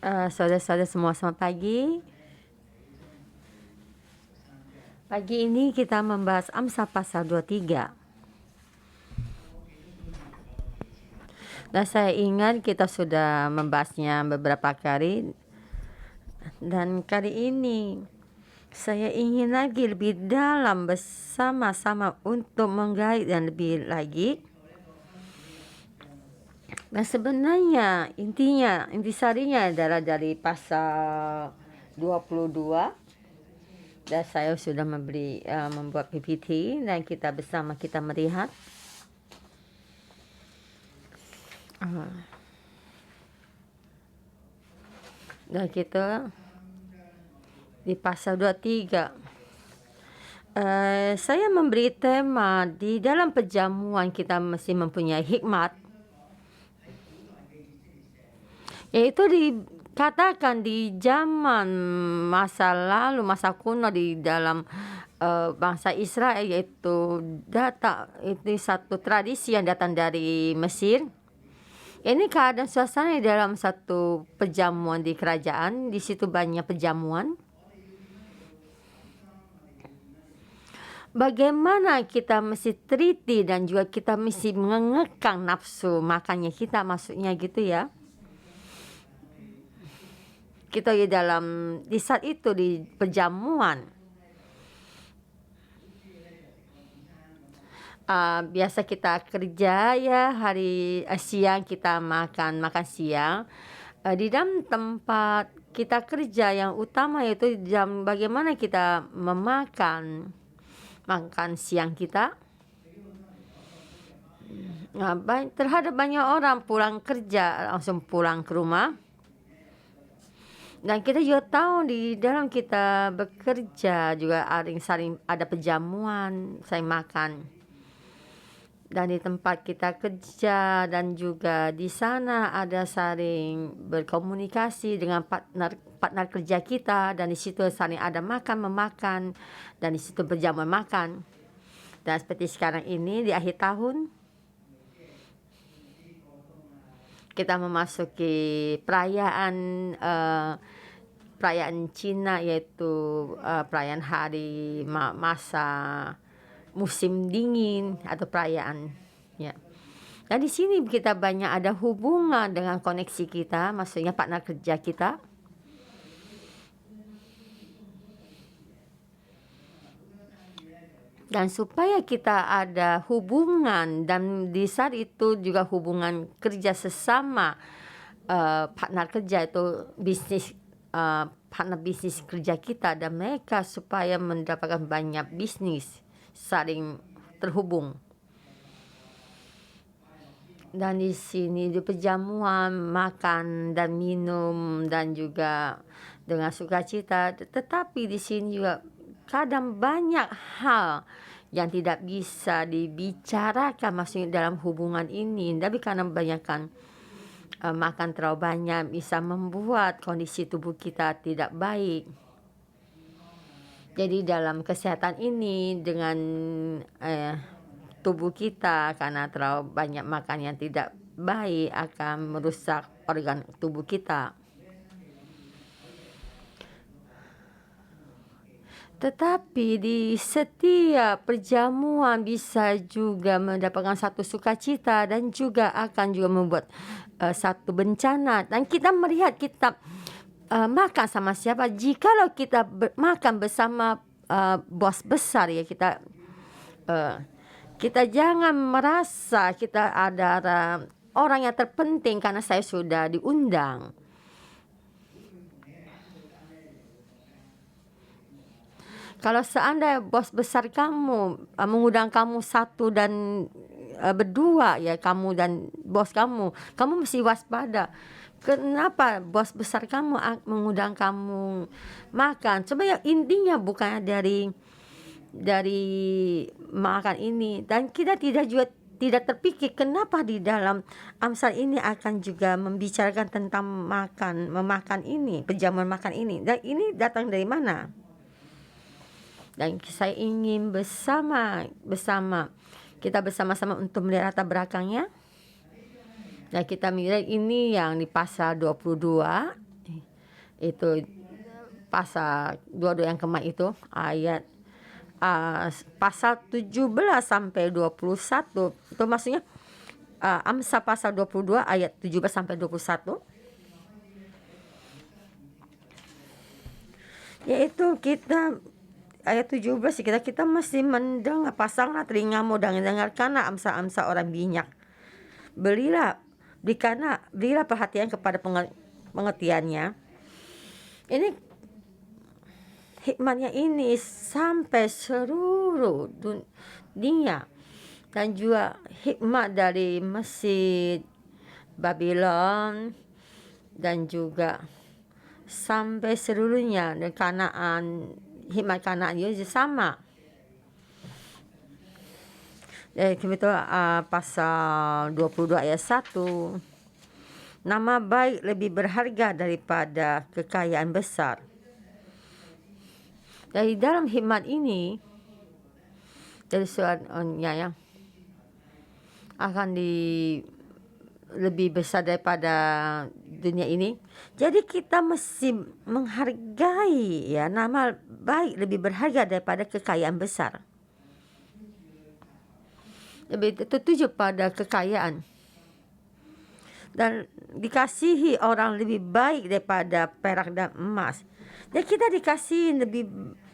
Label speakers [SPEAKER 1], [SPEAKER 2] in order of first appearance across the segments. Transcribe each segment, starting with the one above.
[SPEAKER 1] Saudara-saudara semua, selamat pagi. Pagi ini kita membahas Amsal pasal 23. Dan saya ingat kita sudah membahasnya beberapa kali. Dan kali ini saya ingin lagi lebih dalam bersama-sama untuk menggait dan lebih lagi. Dan sebenarnya intisarinya adalah dari pasal 22. Dan saya sudah membuat PPT dan kita bersama kita melihat. Dan kita di pasal 23. Saya memberi tema di dalam perjamuan kita mesti mempunyai hikmat. Yaitu dikatakan di zaman masa lalu, masa kuno di dalam bangsa Israel, yaitu itu satu tradisi yang datang dari Mesir. Ini keadaan suasana di dalam satu perjamuan di kerajaan. Di situ banyak perjamuan. Bagaimana kita mesti teliti dan juga kita mesti mengekang nafsu makannya kita, maksudnya gitu ya. Kita di saat itu di perjamuan. Biasa kita kerja ya, hari siang kita makan siang. Di dalam tempat kita kerja yang utama yaitu jam bagaimana kita makan siang kita. Terhadap banyak orang pulang kerja langsung pulang ke rumah. Dan kita juga tahu di dalam kita bekerja juga saling ada perjamuan, saling makan. Dan di tempat kita kerja dan juga di sana ada saling berkomunikasi dengan partner kerja kita, dan di situ saling ada memakan, dan di situ perjamuan makan. Dan seperti sekarang ini di akhir tahun kita memasuki perayaan Cina, yaitu perayaan hari masa musim dingin atau perayaan ya. Dan di sini kita banyak ada hubungan dengan koneksi kita, maksudnya partner kerja kita. Dan supaya kita ada hubungan, dan di saat itu juga hubungan kerja sesama partner kerja itu partner bisnis kerja kita dan mereka, supaya mendapatkan banyak bisnis, saling terhubung. Dan di sini di perjamuan makan dan minum dan juga dengan sukacita, tetapi di sini juga kadang banyak hal yang tidak bisa dibicarakan maksudnya dalam hubungan ini. Tapi karena banyakkan makan terlalu banyak bisa membuat kondisi tubuh kita tidak baik. Jadi dalam kesehatan ini dengan tubuh kita, karena terlalu banyak makan yang tidak baik akan merusak organ tubuh kita. Tetapi di setiap perjamuan bisa juga mendapatkan satu sukacita dan juga akan juga membuat satu bencana. Dan kita melihat kita makan sama siapa. Jikalau kita makan bersama bos besar ya, kita jangan merasa kita adalah orang yang terpenting karena saya sudah diundang. Kalau seandainya bos besar kamu mengundang kamu satu dan berdua ya, kamu dan bos kamu mesti waspada. Kenapa bos besar kamu mengundang kamu makan? Sebenarnya intinya bukan dari makan ini. Dan kita tidak terpikir kenapa di dalam Amsal ini akan juga membicarakan tentang memakan ini, perjamuan makan ini. Dan ini datang dari mana? Dan saya ingin kita bersama-sama untuk melihat latar belakangnya. Dan kita melihat ini yang di pasal 22 Itu pasal 22 yang kemarin itu ayat pasal 17 sampai 21. Itu maksudnya Amsal pasal 22 ayat 17 sampai 21. Yaitu kita ayat 17 kita mesti mendengar, pasanglah telingamu dan dengarkanlah amsa-amsa orang bijak. Berilah perhatian kepada pengertiannya. Ini hikmatnya ini sampai seluruh dunia, dan juga hikmat dari Mesir, Babylon, dan juga sampai seluruhnya, dan Kanaan, hikmat Kanaan juga sama. Itu pasal 22 ayat 1. Nama baik lebih berharga daripada kekayaan besar. Dari dalam hikmat ini, dari suratnya yang akan lebih besar daripada dunia ini. Jadi kita mesti menghargai, ya, nama baik lebih berharga daripada kekayaan besar. Lebih tertuju pada kekayaan. Dan dikasihi orang lebih baik daripada perak dan emas. Dan kita dikasihi lebih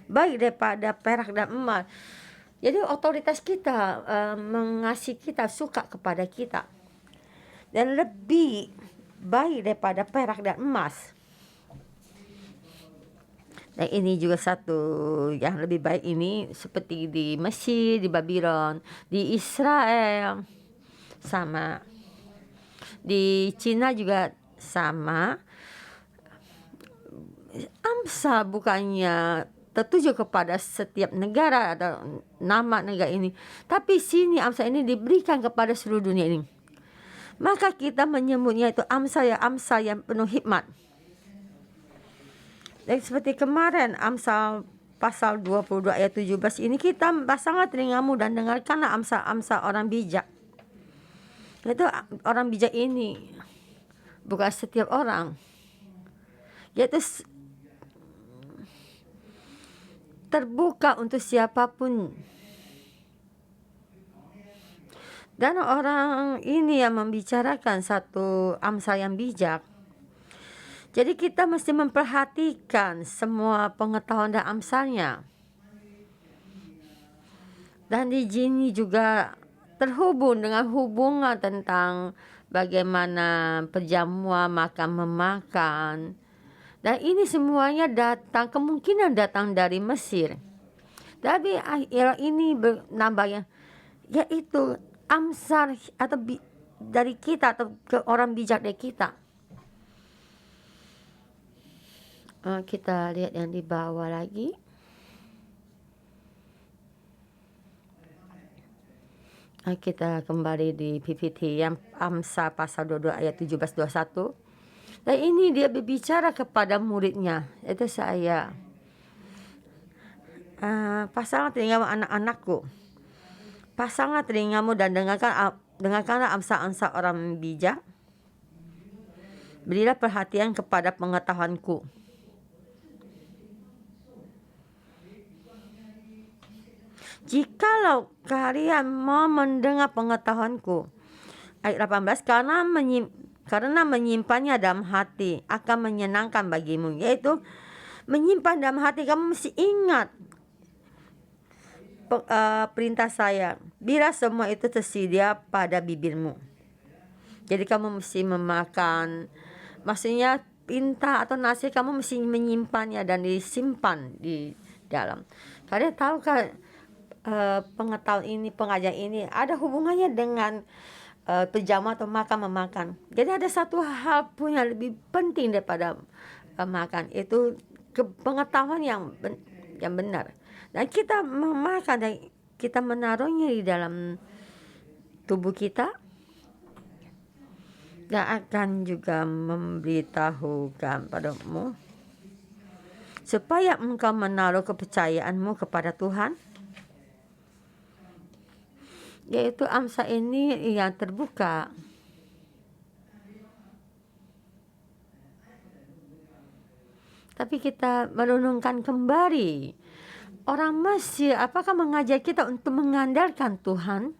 [SPEAKER 1] baik daripada perak dan emas. Jadi otoritas kita mengasihi kita, suka kepada kita, dan lebih baik daripada perak dan emas. Dan ini juga satu yang lebih baik ini, seperti di Mesir, di Babylon, di Israel sama, di Cina juga sama. Amsal bukannya tertuju kepada setiap negara atau nama negara ini, tapi sini Amsal ini diberikan kepada seluruh dunia ini. Maka kita menyebutnya itu Amsal yang penuh hikmat. Dan seperti kemarin Amsal pasal 22 ayat 17 ini, kita pasanglah telingamu dan dengarkanlah amsal-amsal orang bijak. Itu orang bijak ini bukan setiap orang, yaitu terbuka untuk siapapun. Dan orang ini yang membicarakan satu amsal yang bijak. Jadi kita mesti memperhatikan semua pengetahuan dan amsalnya. Dan di sini juga terhubung dengan hubungan tentang bagaimana perjamuan, makan-memakan. Dan ini semuanya kemungkinan datang dari Mesir. Tapi ini nambahnya, yaitu amsal atau dari kita, atau ke orang bijak dari kita. Kita lihat yang di bawah lagi. Kita kembali di PPT yang Amsal pasal 22 ayat 17-21. Dan ini dia berbicara kepada muridnya, itu saya. Pasanglah telingamu anak-anakku, pasanglah telingamu dan dengarkanlah amsal-amsal orang bijak. Berilah perhatian kepada pengetahuanku. Jikalau kalian mau mendengar pengetahuanku, ayat 18, karena menyimpannya dalam hati akan menyenangkan bagimu. Yaitu menyimpan dalam hati, kamu mesti ingat perintah saya, bila semua itu tersedia pada bibirmu. Jadi kamu mesti memakan, maksudnya perintah atau nasihat, kamu mesti menyimpannya dan disimpan di dalam. Kalian tahu kan, pengetahuan ini, pengajaran ini ada hubungannya dengan perjamuan atau makan-memakan. Jadi ada satu hal pun yang lebih penting daripada makan, itu pengetahuan yang benar. Dan kita memakan dan kita menaruhnya di dalam tubuh kita, dan akan juga memberitahukan padamu supaya engkau menaruh kepercayaanmu kepada Tuhan. Yaitu Amsal ini yang terbuka. Tapi kita merenungkan kembali, orang Mesir apakah mengajar kita untuk mengandalkan Tuhan?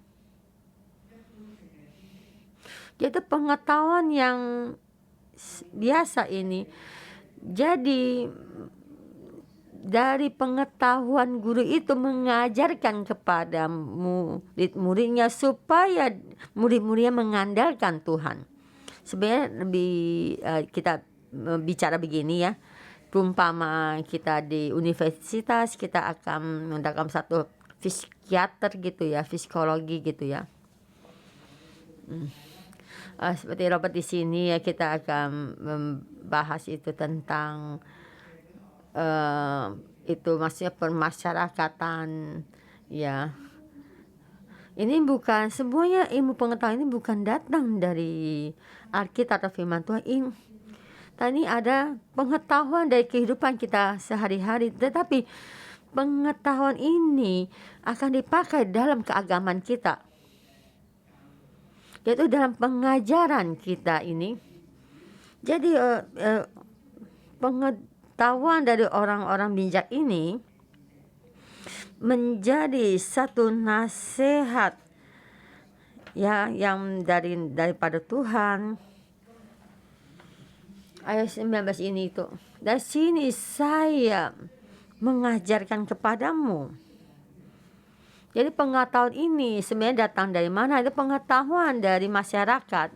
[SPEAKER 1] Yaitu pengetahuan yang biasa ini. Jadi dari pengetahuan guru itu mengajarkan kepada murid-muridnya supaya murid-muridnya mengandalkan Tuhan. Sebenarnya lebih kita bicara begini ya, perumpama kita di universitas kita akan menggunakan satu psikiater gitu ya, psikologi gitu ya. Seperti Robert di sini ya, kita akan membahas itu tentang itu maksudnya permasyarakatan ya. Ini bukan semuanya, ilmu pengetahuan ini bukan datang dari Alkitab atau firman Tuhan ini. Tadi ada pengetahuan dari kehidupan kita sehari-hari, tetapi pengetahuan ini akan dipakai dalam keagamaan kita, yaitu dalam pengajaran kita ini. Jadi pengetahuan dari orang-orang bijak ini menjadi satu nasihat ya, yang daripada Tuhan. Ayat 19 ini itu, dari sini saya mengajarkan kepadamu. Jadi pengetahuan ini sebenarnya datang dari mana? Itu pengetahuan dari masyarakat.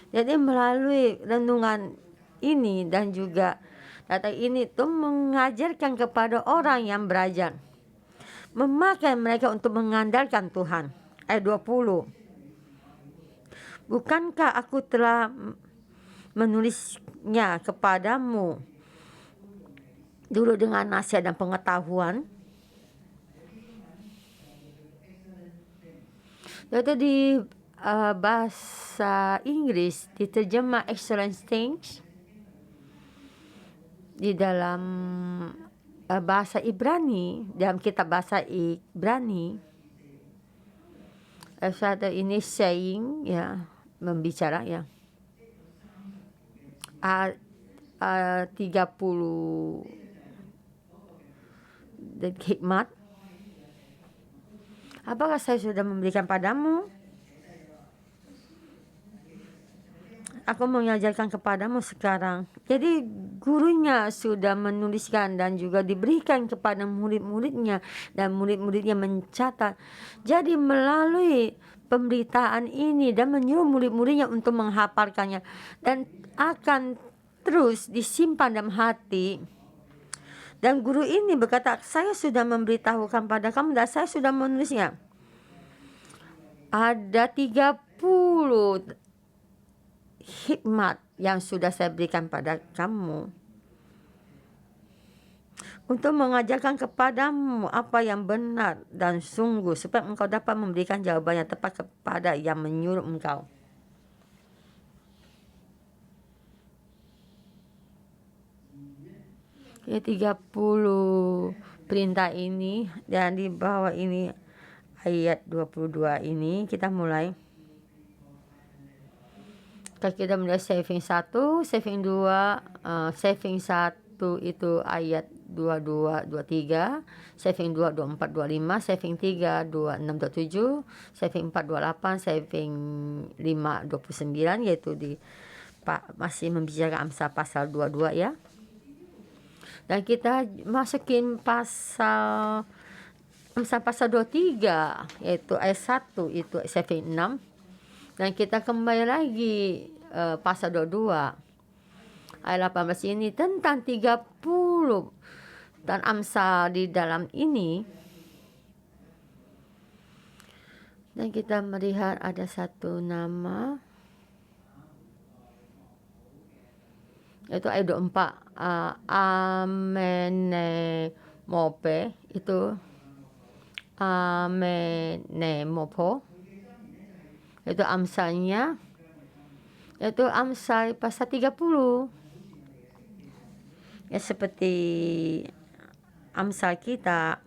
[SPEAKER 1] Jadi melalui renungan ini dan juga data ini tuh mengajarkan kepada orang yang belajar, memakai mereka untuk mengandalkan Tuhan. Ayat 20. Bukankah aku telah menulisnya kepadamu dulu dengan nasihat dan pengetahuan? Yaitu di bahasa Inggris diterjemah excellent things. Di dalam bahasa Ibrani, dalam kitab bahasa Ibrani, satu ini saying ya, membicara ya, 30 dan hikmat. Apakah saya sudah memberikan padamu? Aku mengajarkan kepadamu sekarang. Jadi gurunya sudah menuliskan dan juga diberikan kepada murid-muridnya, dan murid-muridnya mencatat. Jadi melalui pemberitaan ini dan menyuruh murid-muridnya untuk menghafalkannya, dan akan terus disimpan dalam hati. Dan guru ini berkata, saya sudah memberitahukan pada kamu dan saya sudah menulisnya. Ada 30 hikmat yang sudah saya berikan pada kamu untuk mengajarkan kepadamu apa yang benar dan sungguh, supaya engkau dapat memberikan jawaban yang tepat kepada yang menyuruh engkau. Ya, 30 perintah ini, dan di bawah ini ayat 22 ini kita mulai. Kalau kita mulai saving 1, saving 2, saving 1 itu ayat 22, 23, saving 2, 24, 25, saving 3, 26, 27, saving 4, 28, saving 5, 29, yaitu di masih membicarakan Amsal pasal 22 ya. Dan kita masukin Amsal pasal 23, yaitu ayat 1, itu saving 6. Dan kita kembali lagi pasal 22 ayat 18 ini tentang 30 dan Amsal di dalam ini. Dan kita melihat ada satu nama, yaitu ayat 24, Amenemope, itu Amenemopo, itu Amsalnya, yaitu Amsal pasal 30. Ya, seperti Amsal kita,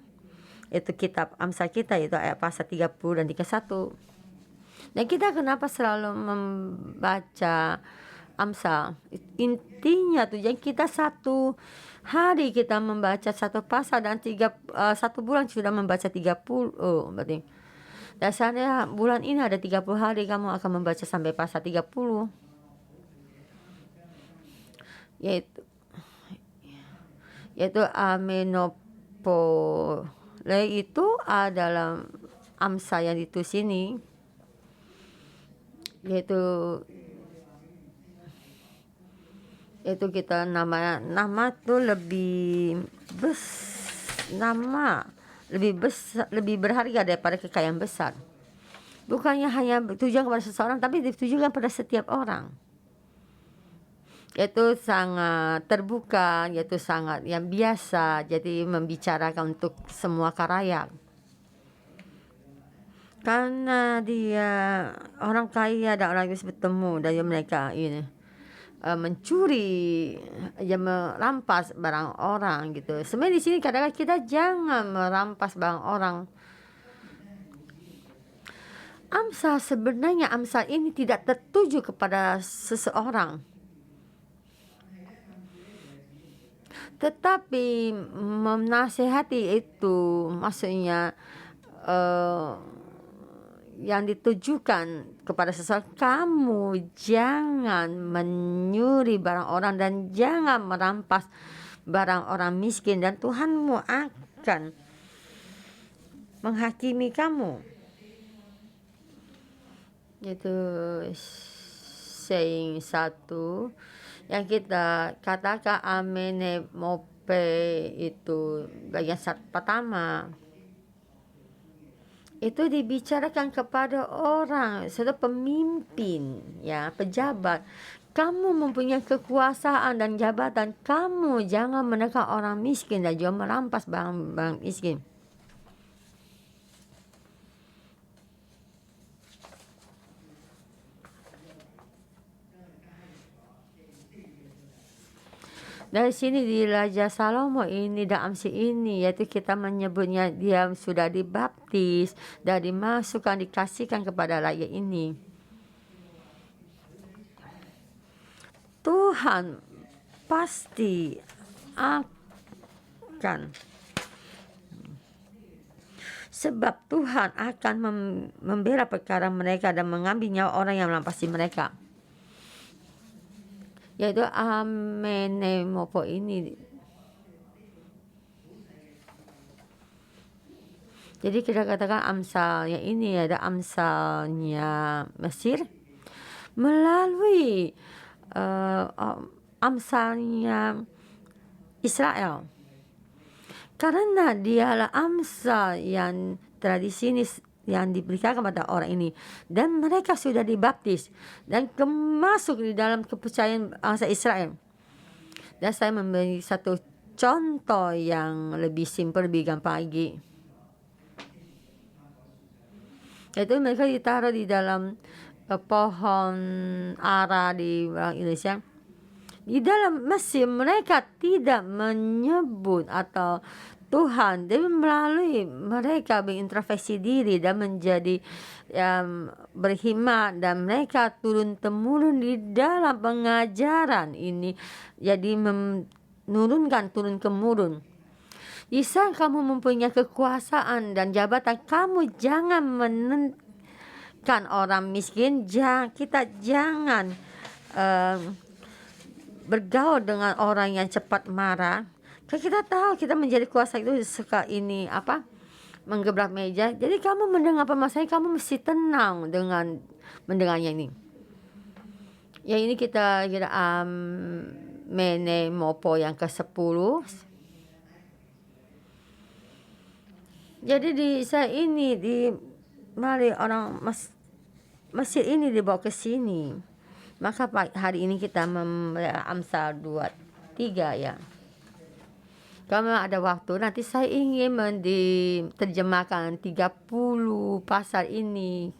[SPEAKER 1] itu kitab Amsal kita, itu ayat pasal 30 dan 31. Dan kita kenapa selalu membaca Amsal. Intinya tuh, yang kita satu hari kita membaca satu pasal dan satu bulan sudah membaca 30. Berarti dasarnya bulan ini ada 30 hari kamu akan membaca sampai pasal 30. Yaitu amenopole itu adalah Amsal yang ditulis sini, yaitu kita nama tuh lebih lebih berharga daripada kekayaan besar. Bukannya hanya ditujukan kepada seseorang, tapi ditujukan pada setiap orang. Yaitu sangat terbuka, yaitu sangat yang biasa, jadi membicarakan untuk semua khalayak. Karena dia orang kaya dan orang miskin bertemu, dan mereka ini mencuri, merampas barang orang gitu. Sebenarnya di sini kadang-kadang kita jangan merampas barang orang. Sebenarnya Amsal ini tidak tertuju kepada seseorang, tetapi menasihati itu maksudnya yang ditujukan kepada seseorang. Kamu jangan menyuri barang orang dan jangan merampas barang orang miskin, dan Tuhanmu akan menghakimi kamu. Itu saying 1 yang kita katakan amenemope itu bagian pertama. Itu dibicarakan kepada orang, sudah pemimpin, ya, pejabat. Kamu mempunyai kekuasaan dan jabatan, kamu jangan menekan orang miskin dan juga merampas barang-barang miskin. Dari sini di Raja Salomo ini dan Amsal ini, yaitu kita menyebutnya dia sudah dibaptis dan dimasukkan, dikasihkan kepada rakyat ini. Tuhan pasti akan, sebab Tuhan akan membela perkara mereka dan mengambil nyawa orang yang melampasi mereka. Yaitu amenemopo ini. Jadi kita katakan Amsalnya ini ada Amsalnya Mesir melalui Amsalnya Israel, karena dialah Amsal yang tradisi yang diberikan kepada orang ini, dan mereka sudah dibaptis dan masuk di dalam kepercayaan bangsa Israel. Dan saya memberi satu contoh yang lebih simpel, lebih gampang lagi, yaitu mereka ditaruh di dalam pohon ara di Indonesia. Di dalam Mesir mereka tidak menyebut atau Tuhan, tapi melalui mereka berintrospeksi diri dan menjadi berkhidmat, dan mereka turun-temurun di dalam pengajaran ini, jadi menurunkan turun-temurun. Jika kamu mempunyai kekuasaan dan jabatan, kamu jangan menekan orang miskin. Kita jangan bergaul dengan orang yang cepat marah. Kita tahu kita menjadi kuasa itu suka ini menggebrak meja. Jadi kamu mendengar permasalahan, kamu mesti tenang dengan mendengarnya ini. Ya, ini kita kira amenemopo yang ke-10. Jadi mari orang Mesir ini dibawa ke sini. Maka hari ini kita Amsal 2:3 ya. Kalau ada waktu nanti saya ingin diterjemahkan 30 pasal ini.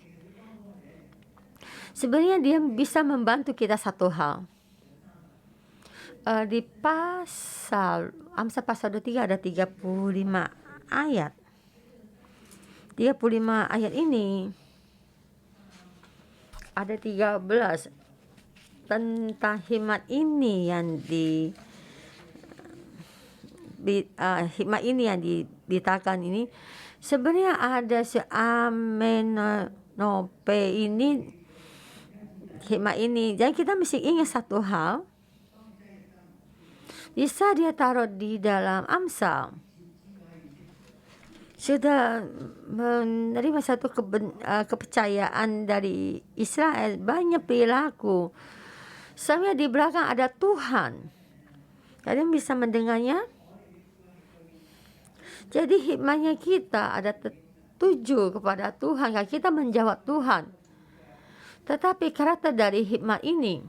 [SPEAKER 1] Sebenarnya dia bisa membantu kita satu hal. Di Amsal pasal 23 ada 35 ayat. 35 ayat ini ada 13 tentang hikmat ini yang hikmat ini yang diberitakan ini, sebenarnya ada si Amenope ini, hikmat ini. Jadi kita mesti ingat satu hal, bisa dia taruh di dalam Amsal, sudah menerima satu kepercayaan dari Israel, banyak perilaku. Sebenarnya di belakang ada Tuhan. Kalian bisa mendengarnya? Jadi hikmahnya kita ada tertuju kepada Tuhan, kalau kita menjawab Tuhan. Tetapi karakter dari hikmat ini,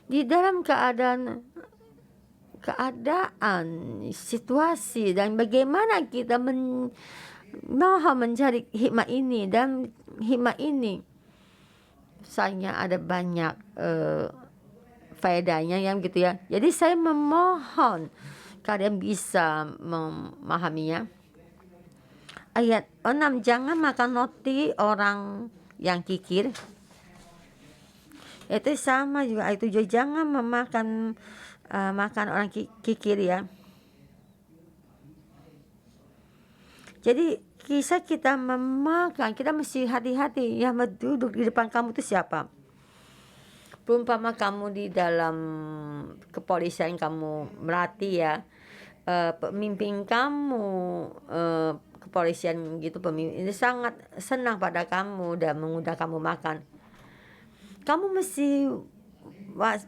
[SPEAKER 1] di dalam keadaan situasi dan bagaimana kita maha mencari hikmat ini, dan hikmat ini misalnya ada banyak faedahnya yang gitu ya. Jadi saya memohon kalian bisa memahaminya. Ayat 6, jangan makan roti orang yang kikir. Itu sama juga ayat 7, jangan memakan makan orang kikir ya. Jadi kisah kita memakan, kita mesti hati-hati. Yang duduk di depan kamu itu siapa? Perumpama kamu di dalam kepolisian, kamu melatih ya, pemimpin kamu kepolisian gitu, pemimpin ini sangat senang pada kamu dan mengundang kamu makan. Kamu mesti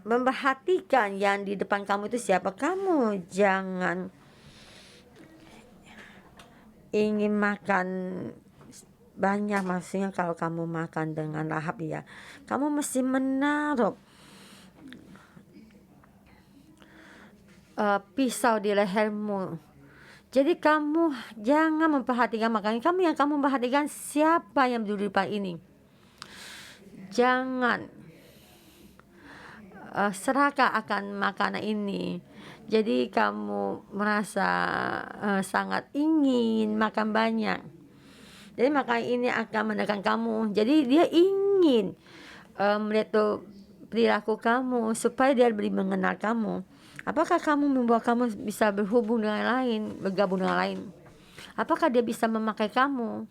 [SPEAKER 1] memperhatikan yang di depan kamu itu siapa. Kamu jangan ingin makan banyak, maksudnya kalau kamu makan dengan lahap ya, kamu mesti menaruh pisau di lehermu. Jadi kamu jangan memperhatikan makanan kamu, yang kamu memperhatikan siapa yang duduk di depan ini. Jangan serakah akan makanan ini. Jadi kamu merasa sangat ingin makan banyak. Jadi makanan ini akan menekan kamu. Jadi dia ingin melihat perilaku kamu supaya dia lebih mengenal kamu. Apakah kamu membuat kamu bisa berhubung dengan lain, bergabung dengan lain? Apakah dia bisa memakai kamu?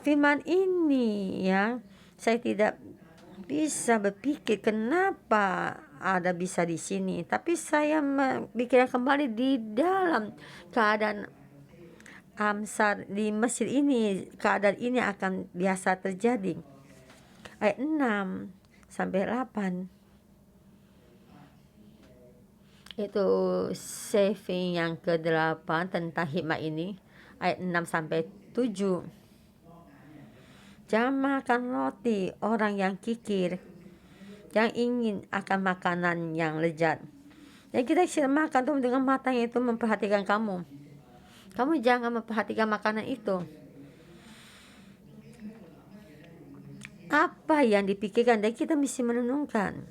[SPEAKER 1] Firman ini ya, saya tidak bisa berpikir kenapa ada bisa di sini, tapi saya memikirkan kembali di dalam keadaan Amsal di Mesir ini, keadaan ini akan biasa terjadi. Ayat 6 sampai 8 itu saving yang ke-8 tentang hikmat ini. Ayat 6 sampai 7, jangan makan roti orang yang kikir, yang ingin akan makanan yang lezat. Dan kita makan tuh dengan mata yang itu memperhatikan kamu. Kamu jangan memperhatikan makanan itu. Apa yang dipikirkan, dan kita mesti menenungkan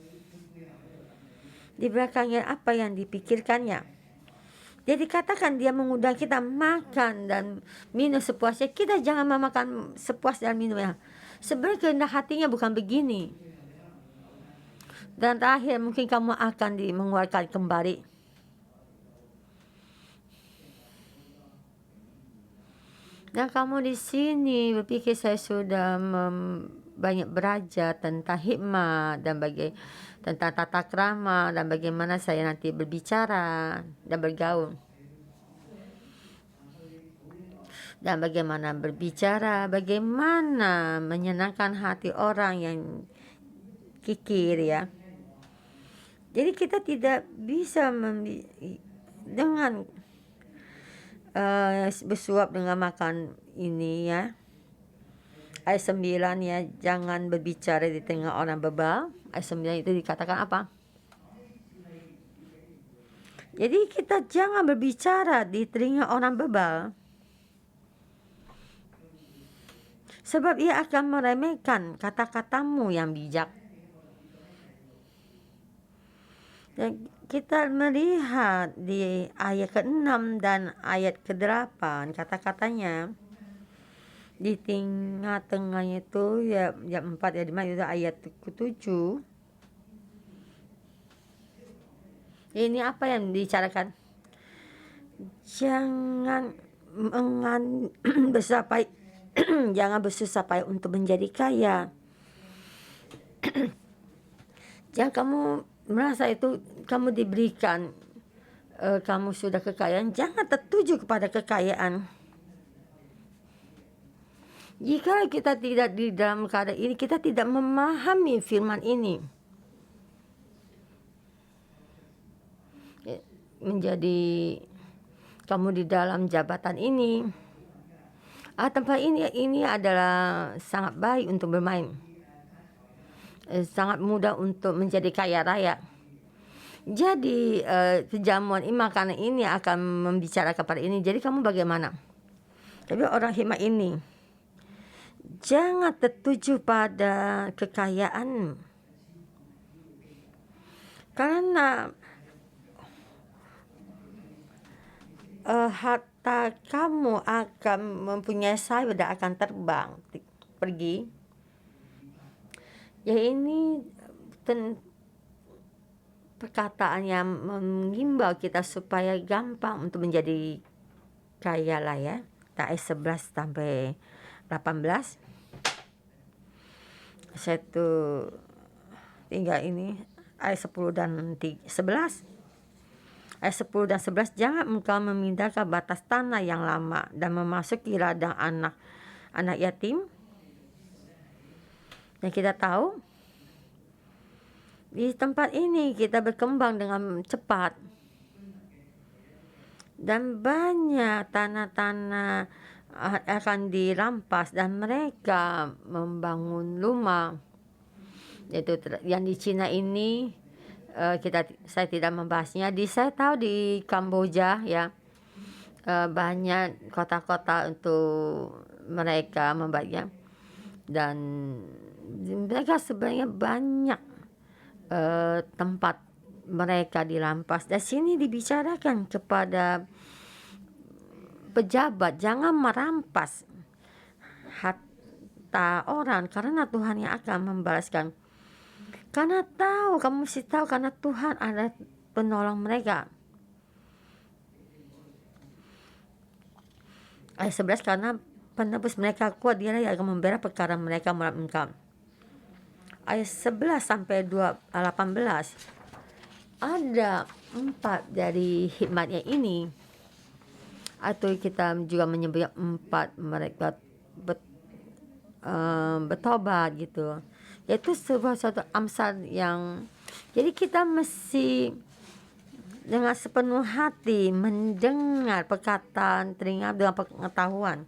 [SPEAKER 1] di belakangnya apa yang dipikirkannya. Jadi katakan dia mengundang kita makan dan minum sepuasnya, kita jangan memakan sepuas dan minumnya. Sebenarnya kehendak hatinya bukan begini. Dan terakhir mungkin kamu akan mengeluarkan kembali. Dan kamu di sini berpikir saya sudah banyak belajar tentang hikmat dan tentang tata krama dan bagaimana saya nanti berbicara dan bergaul. Dan bagaimana berbicara, bagaimana menyenangkan hati orang yang kikir ya. Jadi kita tidak bisa dengan bersuap dengan makan ini ya. Ayat 9 ya, jangan berbicara di tengah orang bebal. Ayat 9 itu dikatakan apa? Jadi kita jangan berbicara di telinga orang bebal, sebab ia akan meremehkan kata-katamu yang bijak. Dan kita melihat di ayat ke-6 dan ayat ke-8 kata-katanya, Di tengah-tengahnya itu ya jam 4 ya, di mana itu ayat ke-7. Ini apa yang dibicarakan? Jangan bersusah payah jangan bersusah payah untuk menjadi kaya. Jangan kamu merasa itu kamu diberikan, kamu sudah kekayaan, jangan tertuju kepada kekayaan. Jika kita tidak di dalam keadaan ini, kita tidak memahami firman ini, menjadi kamu di dalam jabatan ini, tempat ini adalah sangat baik untuk bermain, sangat mudah untuk menjadi kaya raya. Jadi perjamuan ini, makanan ini akan membicarakan kepada ini. Jadi kamu bagaimana? Tapi orang hikmat ini, jangan tertuju pada kekayaan, karena harta kamu akan mempunyai sayap dan akan terbang pergi. Ya, ini perkataan yang mengimbau kita supaya gampang untuk menjadi kaya lah ya. Ayat 11 sampai 18. Saya tuh tinggal ini ayat 10 dan 11. Ayat 10 dan 11, jangan engkau memindahkan batas tanah yang lama dan memasuki ladang anak yatim. Dan kita tahu di tempat ini kita berkembang dengan cepat, dan banyak tanah-tanah akan dirampas dan mereka membangun rumah. Itu yang di Cina ini, saya tidak membahasnya. Saya tahu di Kamboja ya, banyak kota-kota untuk mereka membayar, dan mereka sebenarnya banyak tempat mereka dirampas. Dan sini dibicarakan kepada pejabat, jangan merampas harta orang, karena Tuhan yang akan membalaskan. Karena kamu mesti tahu, karena Tuhan adalah penolong mereka. Ayat 11, karena penebus mereka kuat, dialah yang akan membela perkara mereka melalui engkau. Ayat 11 sampai 18, ada 4 dari hikmatnya ini, atau kita juga menyebutnya 4 mereka bertobat gitu. Yaitu sebuah suatu amsal yang, jadi kita mesti dengan sepenuh hati mendengar perkataan telinga dengan pengetahuan.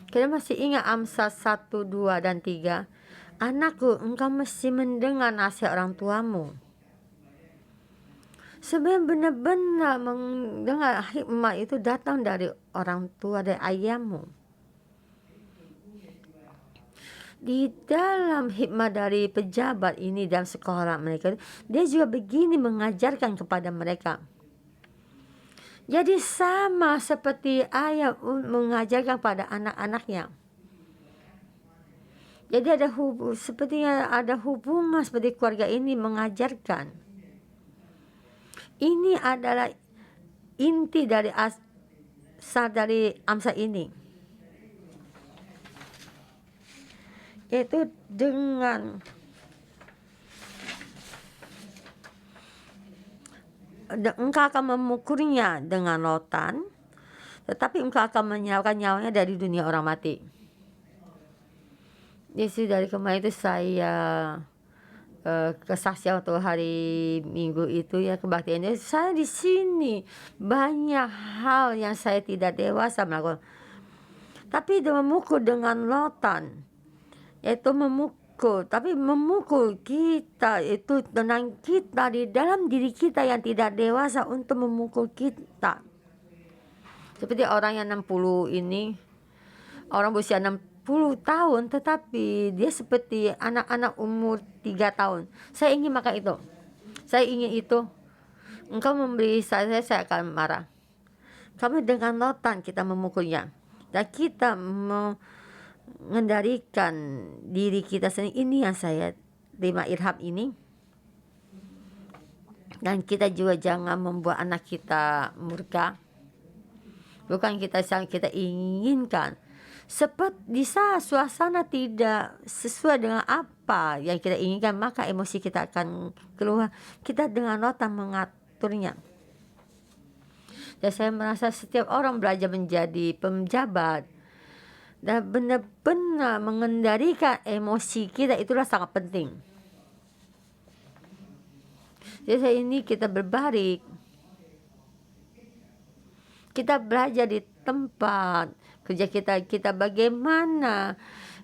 [SPEAKER 1] Kita masih ingat Amsal 1, 2, dan 3. Anakku, engkau mesti mendengar nasihat orang tuamu. Sebenarnya benar-benar mendengar hikmat itu datang dari orang tua, dari ayahmu. Di dalam hikmat dari pejabat ini dalam sekolah mereka, dia juga begini mengajarkan kepada mereka. Jadi sama seperti ayah mengajarkan pada anak-anaknya. Jadi sepertinya ada hubungan seperti keluarga ini mengajarkan. Ini adalah inti dari asal dari amsal ini, yaitu dengan engkau akan memukulnya dengan lautan, tetapi engkau akan menyelamatkan nyawanya dari dunia orang mati. Jadi dari kemarin itu saya kesaksian waktu hari Minggu itu ya, kebaktiannya saya di sini banyak hal yang saya tidak dewasa melakukan, tapi dia memukul dengan lautan, yaitu tapi memukul kita itu tenang kita di dalam diri kita yang tidak dewasa untuk memukul kita. Seperti orang yang 60 ini, orang berusia 60 tahun, tetapi dia seperti anak-anak umur 3 tahun. Saya ingin makan itu, saya ingin itu. Engkau memberi saya akan marah. Kami dengan lautan kita memukulnya, dan kita mengendalikan diri kita sendiri. Ini yang saya terima ilham ini. Dan kita juga jangan membuat anak kita murka. Bukan kita inginkan. Seperti di saat suasana tidak sesuai dengan apa yang kita inginkan, maka emosi kita akan keluar. Kita dengan lautan mengaturnya. Dan saya merasa setiap orang belajar menjadi penjabat dan benar-benar mengendalikan emosi kita, itulah sangat penting. Jadi saat ini kita berbalik, kita belajar di tempat kerja kita bagaimana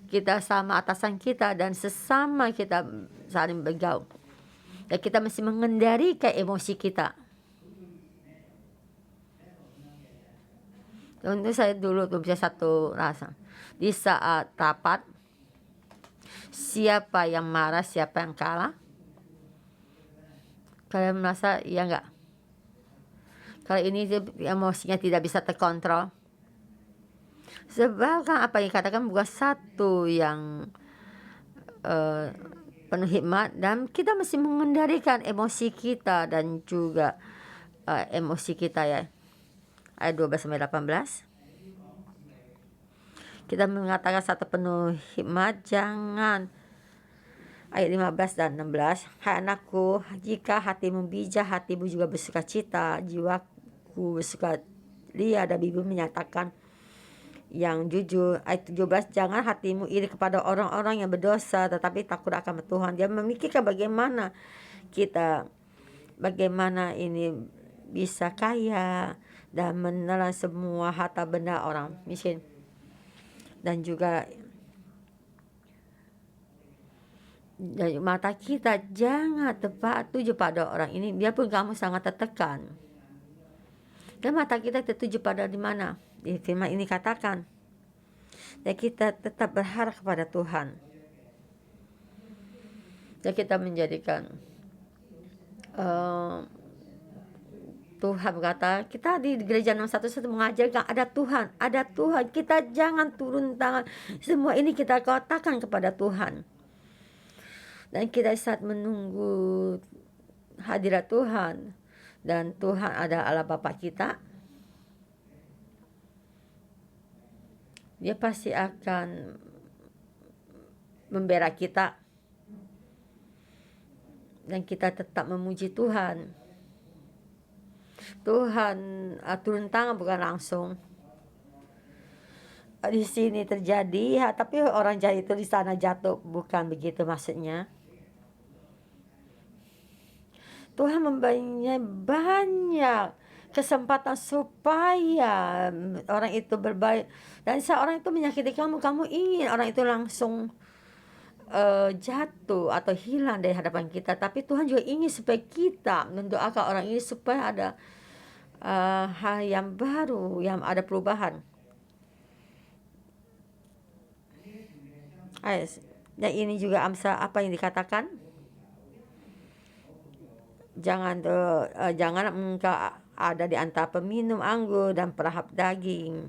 [SPEAKER 1] kita sama atasan kita dan sesama kita saling bergaul. Dan kita mesti mengendalikan emosi kita. Untuk saya dulu tuh bisa satu rasa. Di saat rapat, siapa yang marah, siapa yang kalah? Kalian merasa iya enggak? Kalau ini emosinya tidak bisa terkontrol. Sebab kan apa yang dikatakan bukan satu yang penuh hikmat, dan kita mesti mengendalikan emosi kita dan juga emosi kita ya. Ayat 12-18. Kita mengatakan satu penuh hikmat, jangan. Ayat 15 dan 16. Hai anakku, jika hatimu bijak, hatimu juga bersuka cita, jiwaku bersuka ria, dan bibi menyatakan yang jujur. Ayat 17. Jangan hatimu iri kepada orang-orang yang berdosa, tetapi takut akan Tuhan. Dia memikirkan bagaimana ini bisa kaya dan menelan semua harta benda orang miskin. Dan juga dari mata kita jangan tertuju pada orang ini, biarpun kamu sangat tertekan. Dan mata kita tertuju pada di mana? Di firman ini katakan. Dan kita tetap berharap kepada Tuhan. Dan kita menjadikan Tuhan berkata, kita di gereja 611 mengajarkan ada Tuhan. Kita jangan turun tangan. Semua ini kita katakan kepada Tuhan. Dan kita saat menunggu hadirat Tuhan, dan Tuhan ada Allah Bapa kita, Dia pasti akan membela kita, dan kita tetap memuji Tuhan. Tuhan turun tangan bukan langsung. Di sini terjadi, tapi orang jahat itu di sana jatuh, bukan begitu maksudnya. Tuhan memberinya banyak kesempatan supaya orang itu berbalik. Dan saat orang itu menyakiti kamu ingin orang itu langsung jatuh atau hilang dari hadapan kita. Tapi Tuhan juga ingin supaya kita mendoakan orang ini supaya ada hal yang baru, yang ada perubahan. Dan ini juga amsal apa yang dikatakan, jangan engkau ada di antara peminum anggur dan pelahap daging.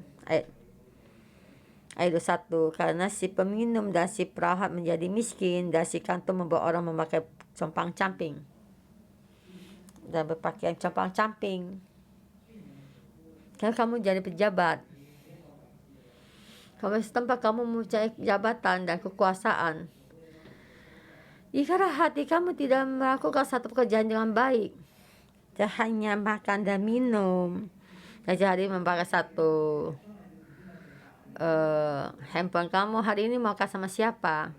[SPEAKER 1] Ayat 21. Karena si peminum dan si pelahap menjadi miskin, dan si kantor membuat orang memakai compang-camping dan berpakaian compang-camping. Kalau kamu jadi pejabat, kamu setempat kamu mempunyai jabatan dan kekuasaan, jika hati kamu tidak melakukan satu pekerjaan dengan baik, hanya makan dan minum, jadi membawa satu handphone kamu hari ini mau kasih sama siapa?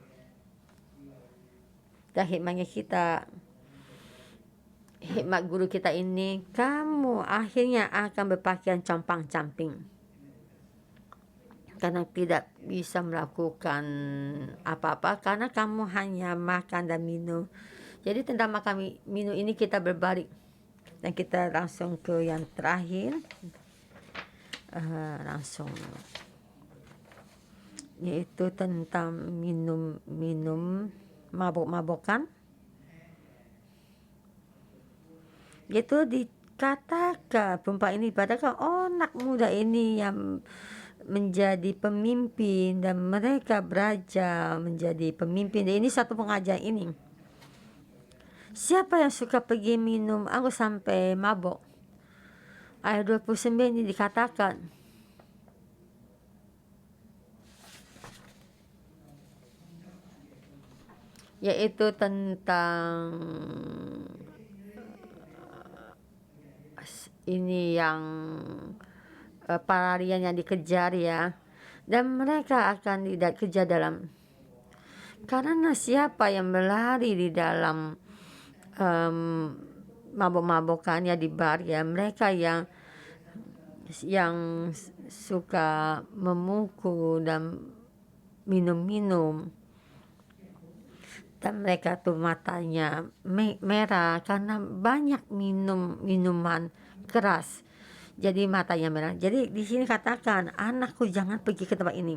[SPEAKER 1] Dan hikmatnya kita, hikmat guru kita ini, kamu akhirnya akan berpakaian compang-camping karena tidak bisa melakukan apa-apa, karena kamu hanya makan dan minum. Jadi tentang makan minum ini kita berbalik, dan kita langsung ke yang terakhir, langsung yaitu tentang minum mabuk-mabukan. Itu di katakan perempuan ini padahal anak muda ini yang menjadi pemimpin dan mereka belajar menjadi pemimpin. Dan ini satu pengajian ini. Siapa yang suka pergi minum anggur sampai mabuk? Ayat 29 ini dikatakan, yaitu tentang ini yang pelarian yang dikejar ya, dan mereka akan tidak kejar dalam, karena siapa yang berlari di dalam mabuk-mabukan ya di bar ya, mereka yang suka memukul dan minum-minum, dan mereka tuh matanya merah karena banyak minuman keras, jadi matanya merah. Jadi di sini katakan, anakku jangan pergi ke tempat ini.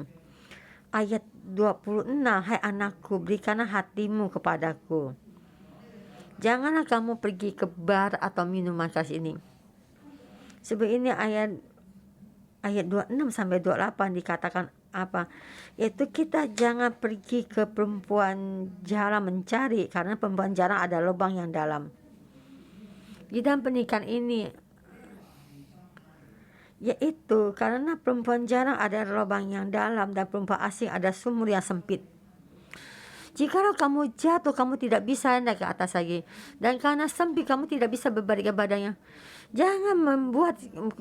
[SPEAKER 1] Ayat 26, hai anakku, berikanlah hatimu kepadaku, janganlah kamu pergi ke bar atau minuman keras ini. Sebab ini ayat 26 sampai 28 dikatakan apa? Yaitu kita jangan pergi ke perempuan jarang mencari, karena perempuan jarang ada lubang yang dalam. Di dalam pernikahan ini, yaitu karena perempuan jarang ada lubang yang dalam dan perempuan asing ada sumur yang sempit. Jikalau kamu jatuh, kamu tidak bisa naik ke atas lagi, dan karena sempit kamu tidak bisa berbalik badannya. Jangan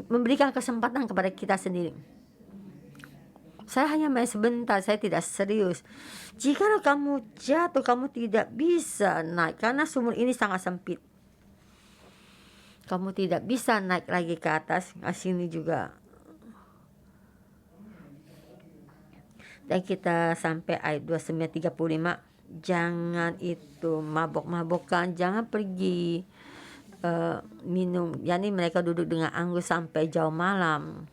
[SPEAKER 1] memberikan kesempatan kepada kita sendiri. Saya hanya main sebentar, saya tidak serius. Jikalau kamu jatuh, kamu tidak bisa naik karena sumur ini sangat sempit. Kamu tidak bisa naik lagi ke atas. Sini juga. Dan kita sampai ayat 29:35. Jangan itu mabok-mabokan, jangan pergi minum. Yani mereka duduk dengan anggur sampai jauh malam.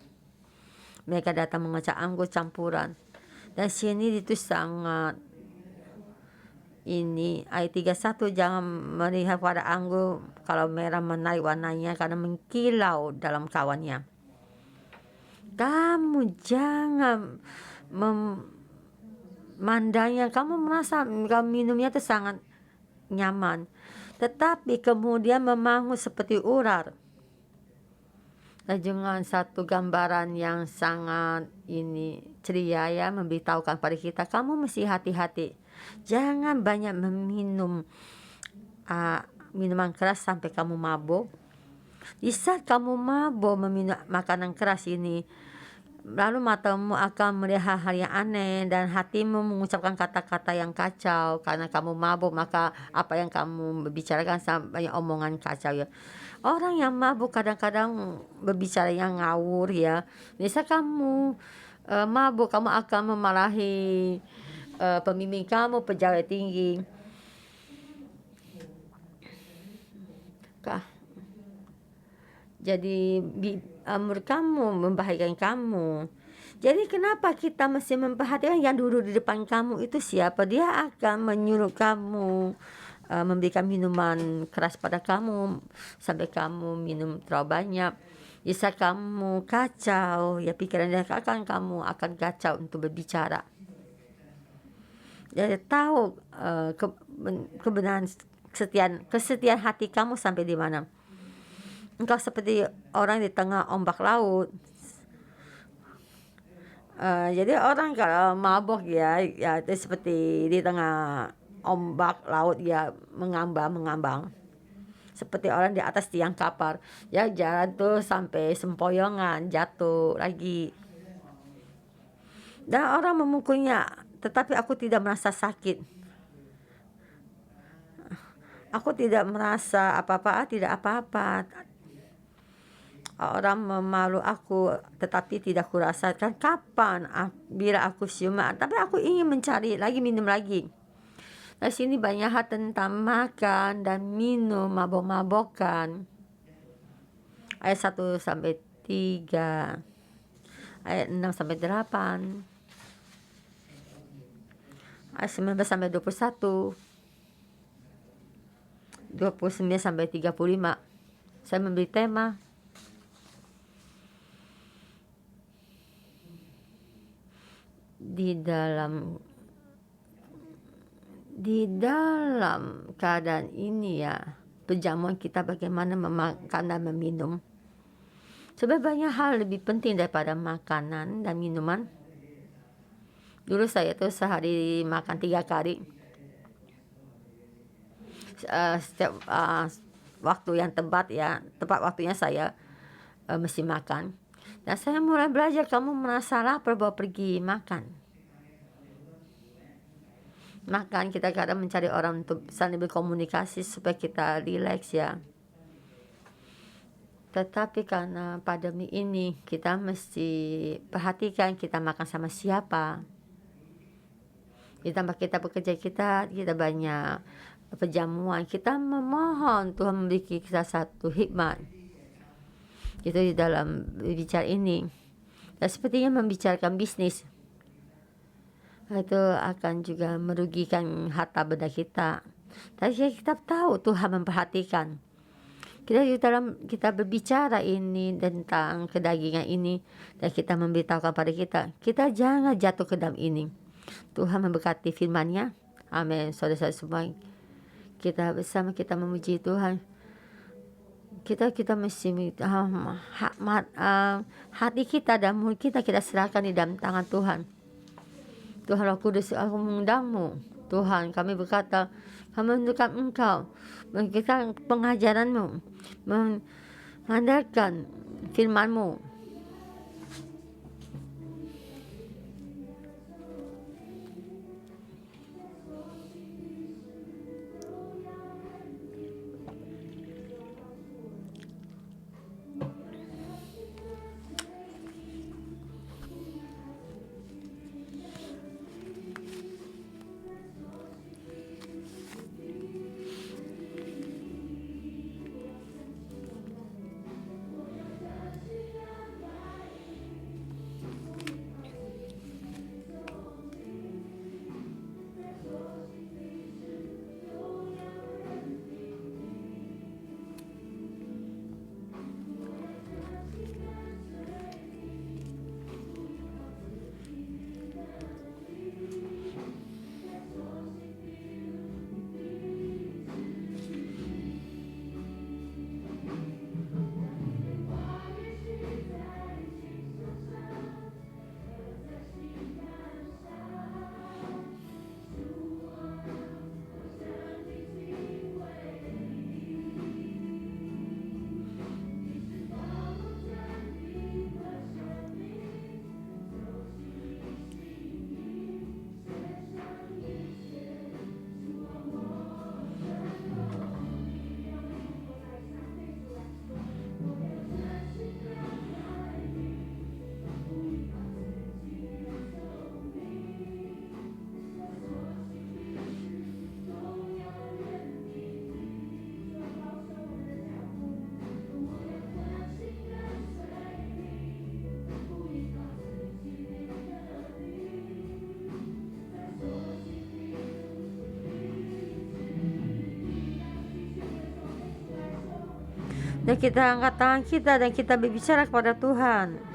[SPEAKER 1] Mereka datang mengocak anggur campuran. Dan sini itu sangat ini ayat 31, jangan melihat pada anggur kalau merah menarik warnanya karena mengkilau dalam kawannya. Kamu jangan memandangnya, kamu merasa kamu minumnya itu sangat nyaman, tetapi kemudian memangut seperti ular. Dan dengan satu gambaran yang sangat ini ceria ya, memberitahukan pada kita, kamu mesti hati-hati, jangan banyak meminum minuman keras sampai kamu mabuk. Di saat kamu mabuk meminum makanan keras ini, lalu matamu akan melihat hal yang aneh dan hatimu mengucapkan kata-kata yang kacau. Karena kamu mabuk, maka apa yang kamu bicarakan banyak omongan kacau ya. Orang yang mabuk kadang-kadang berbicara yang ngawur ya. Bisa kamu mabuk, kamu akan memarahi pemimpin kamu, pejabat tinggi. Jadi menurut kamu membahayakan kamu. Jadi kenapa kita mesti memperhatikan yang duduk di depan kamu itu siapa? Dia akan menyuruh kamu memberikan minuman keras pada kamu sampai kamu minum terlalu banyak. Bisa kamu kacau ya, pikiran dan kamu akan kacau untuk berbicara. Jadi tahu kebenaran kesetiaan hati kamu sampai di mana. Engkau seperti orang di tengah ombak laut. Jadi orang kalau mabuk ya itu seperti di tengah ombak laut ya, mengambang. Seperti orang di atas tiang kapal ya, jalan tuh sampai sempoyongan, jatuh lagi. Dan orang memukulnya, tetapi aku tidak merasa sakit. Aku tidak merasa apa-apa, tidak apa-apa. Orang memalu aku, tetapi tidak kurasakan. Kapan bila aku siuman, tapi aku ingin mencari lagi, minum lagi. Di sini banyak hal tentang makan dan minum, mabok-mabokan. Ayat 1 sampai 3, ayat 6 sampai 8, ayat 19 sampai 21, 29 sampai 35. Saya memberi tema di dalam keadaan ini ya, perjamuan kita bagaimana memakan dan meminum. Sebenarnya banyak hal lebih penting daripada makanan dan minuman. Dulu saya tuh sehari makan 3 kali. Setiap waktu yang tepat waktunya saya mesti makan. Dan saya mulai belajar, kamu merasa lapar bawa pergi makan. Makan, kita kadang mencari orang untuk saling berkomunikasi supaya kita rileks ya. Tetapi karena pandemi ini kita mesti perhatikan kita makan sama siapa. Ditambah kita bekerja, kita banyak perjamuan, kita memohon Tuhan memberi kita satu hikmat itu di dalam bicara ini. Dan sepertinya membicarakan bisnis itu akan juga merugikan harta benda kita. Tapi kita tahu Tuhan memperhatikan kita berbicara ini tentang kedagingan ini, dan kita memberitahukan pada kita jangan jatuh ke dalam ini. Tuhan memberkati firman-Nya. Amin. Saudara-saudara semua, kita bersama kita memuji Tuhan. Kita mesti hati kita dan mulut kita serahkan di dalam tangan Tuhan. Tuhan Roh Kudus, aku mengundangmu. Tuhan, kami berkata, kami mendekat Engkau, memberikan pengajaran-Mu, mengandalkan firman-Mu. Dan kita angkat tangan kita dan kita berbicara kepada Tuhan.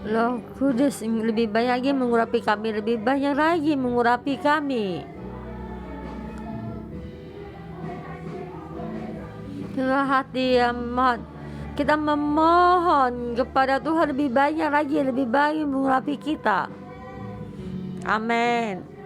[SPEAKER 1] Roh Kudus lebih banyak lagi mengurapi kami, lebih banyak lagi mengurapi kami. Dengan hati yang kita memohon kepada Tuhan lebih banyak lagi, lebih banyak mengurapi kita. Amin.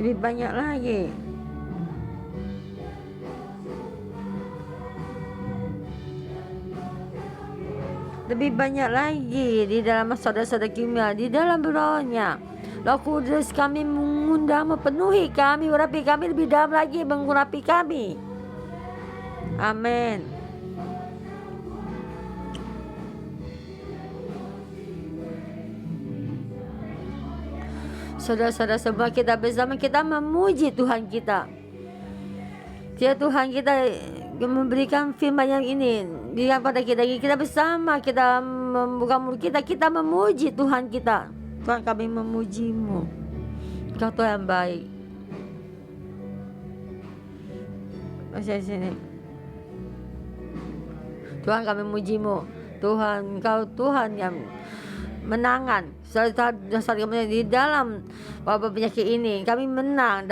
[SPEAKER 1] Lebih banyak lagi. Lebih banyak lagi di dalam saudara-saudara kimia, di dalam rohnya. Roh Kudus, kami mengundang, memenuhi kami, urapi kami lebih dalam lagi, mengurapi kami. Amin. Saudara-saudara semua, kita bersama, kita memuji Tuhan kita. Dia Tuhan kita memberikan firman yang ini kepada kita bersama, kita membuka mulut kita memuji Tuhan kita. Tuhan, kami memuji-Mu, Kau Tuhan yang baik. Masih sini. Tuhan, kami memuji-Mu. Tuhan, Kau Tuhan yang menangan saat kami di dalam wabah penyakit ini. Kami menang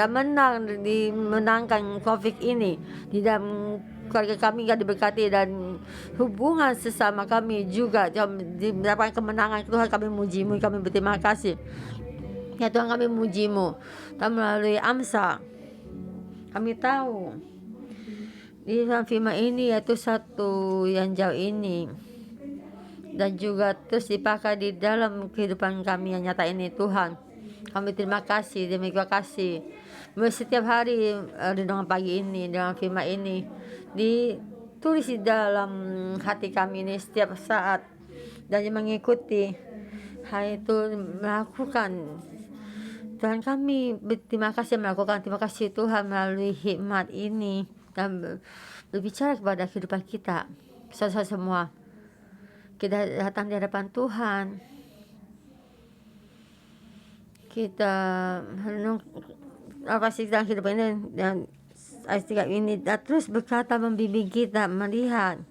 [SPEAKER 1] di menangkan COVID ini. Di dalam keluarga kami diberkati dan hubungan sesama kami juga mendapatkan kemenangan. Tuhan, kami memuji-Mu, kami berterima kasih. Ya Tuhan, kami memuji-Mu. Dan melalui Amsa kami tahu di dalam firman ini yaitu satu yang jauh ini dan juga terus dipakai di dalam kehidupan kami yang nyata ini. Tuhan, kami terima kasih, setiap hari renungan pagi ini dalam firman ini ditulis di dalam hati kami ini setiap saat, dan mengikuti hal itu melakukan. Tuhan, kami berterima kasih melakukan. Terima kasih Tuhan melalui hikmat ini dan berbicara kepada kehidupan kita. Saudara semua, kita datang di hadapan Tuhan, kita renung apa sih dalam kehidupan ini, dan ayat 3 ini dan terus berkata, membimbing kita melihat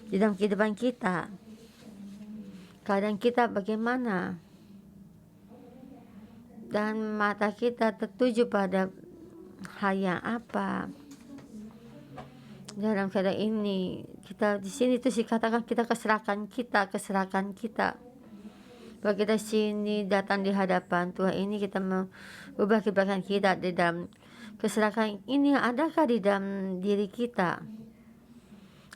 [SPEAKER 1] di dalam kehidupan kita keadaan kita bagaimana, dan mata kita tertuju pada hal yang apa. Dalam keadaan ini kita di sini terus dikatakan kita keserahkan kita. Bahwa kita sini datang di hadapan Tuhan ini, kita mengubah kehidupan kita di dalam keserahkan ini. Adakah di dalam diri kita?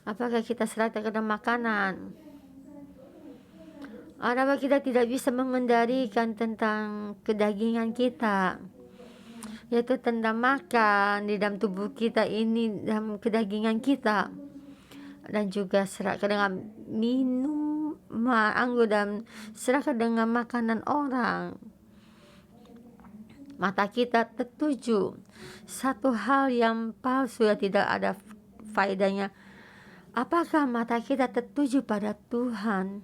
[SPEAKER 1] Apakah kita serahkan ke dalam makanan? Adakah kita tidak bisa mengendalikan tentang kedagingan kita, yaitu tentang makan di dalam tubuh kita ini, dalam kedagingan kita, dan juga serahkan dengan minum anggur dan serahkan dengan makanan orang. Mata kita tertuju satu hal yang palsu yang tidak ada faedahnya. Apakah mata kita tertuju pada Tuhan?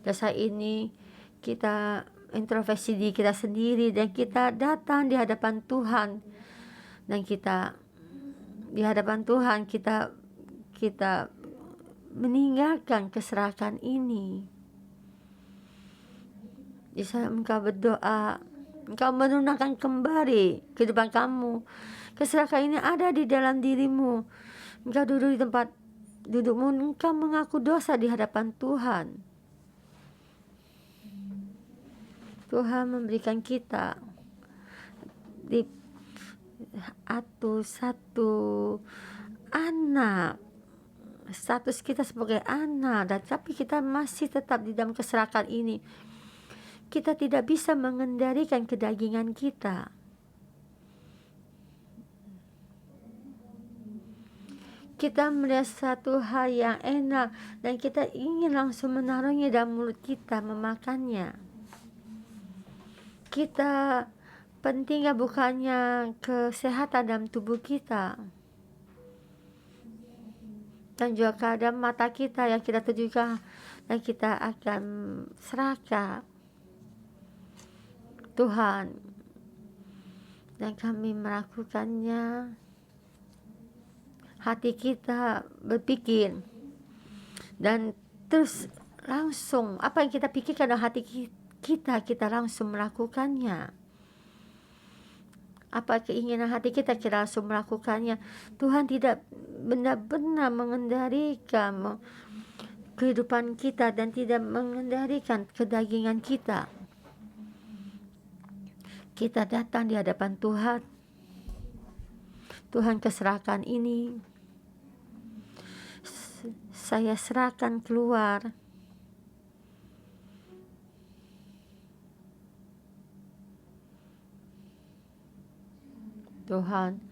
[SPEAKER 1] Dan saat ini kita introspeksi diri kita sendiri, dan kita datang di hadapan Tuhan, dan kita di hadapan Tuhan kita meninggalkan keserakan ini. Di saat engkau berdoa, engkau menunaikan kembali kehidupan kamu, keserakan ini ada di dalam dirimu. Engkau duduk di tempat dudukmu, engkau mengaku dosa di hadapan Tuhan. Tuhan memberikan kita satu anak, status kita sebagai anak, dan tapi kita masih tetap di dalam keserakan ini. Kita tidak bisa mengendalikan kedagingan kita. Kita melihat satu hal yang enak dan kita ingin langsung menaruhnya dalam mulut kita, memakannya. Kita pentingnya bukannya kesehatan dalam tubuh kita. dan juga keadaan mata kita yang kita tujukan, dan kita akan serahkan Tuhan, dan kami melakukannya. Hati kita berpikir dan terus langsung apa yang kita pikirkan dalam hati kita langsung melakukannya. Apa keinginan hati kita langsung melakukannya. Tuhan tidak benar-benar mengendalikan kehidupan kita dan tidak mengendalikan kedagingan kita. Kita datang di hadapan Tuhan. Tuhan, keserahkan ini saya serahkan keluar. Tuhan,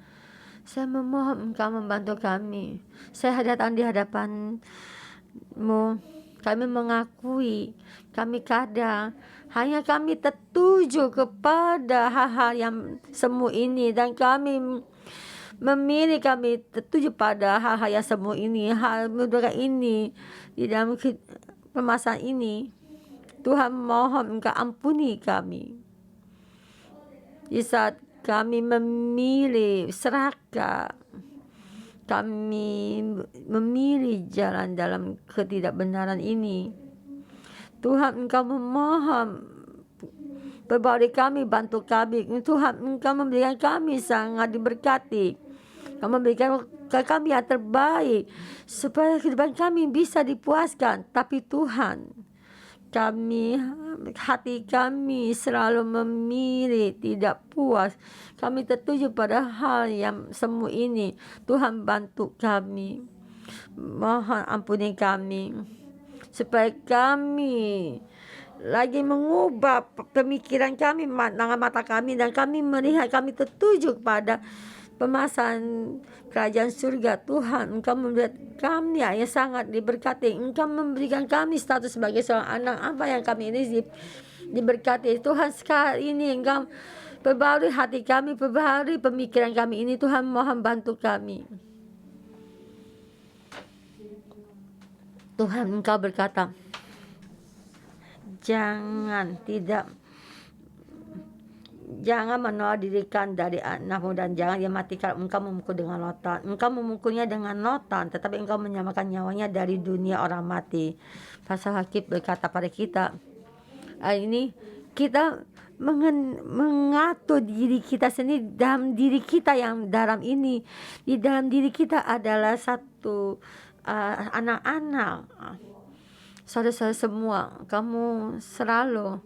[SPEAKER 1] saya memohon Engkau membantu kami. Saya datang di hadapan-Mu. Kami mengakui, kami kadang hanya kami tertuju kepada hal-hal yang semu ini, dan kami memilih, kami tertuju pada hal-hal yang semu ini, hal mudah ini di dalam permasalahan ini. Tuhan, mohon Engkau ampuni kami. Di saat kami memilih serahkan, kami memilih jalan dalam ketidakbenaran ini. Tuhan, Engkau memohon perbaiki kami, bantu kami. Tuhan, Engkau memberikan kami sangat diberkati. Engkau memberikan kami yang terbaik supaya kehidupan kami bisa dipuaskan. Tapi Tuhan, hati kami selalu memilih tidak puas. Kami tertuju pada hal yang semu ini. Tuhan, bantu kami. Mohon ampuni kami supaya kami lagi mengubah pemikiran kami, dengan mata kami, dan kami melihat, kami tertuju kepada pemasangan kerajaan surga. Tuhan, Engkau memberikan kami yang sangat diberkati. Engkau memberikan kami status sebagai seorang anak. Apa yang kami ini diberkati. Tuhan, sekali ini Engkau perbarui hati kami, perbarui pemikiran kami ini. Tuhan, mohon bantu kami. Tuhan, Engkau berkata, jangan menolak dirikan dari anakmu, dan jangan ia matikan. Engkau memukul dengan rotan. Engkau memukulnya dengan rotan, tetapi engkau menyelamatkan nyawanya dari dunia orang mati. Pasal Hakim berkata pada kita, ini kita mengatur diri kita sendiri. Dalam diri kita yang dalam ini, di dalam diri kita adalah satu anak-anak. Saudara-saudara semua, kamu selalu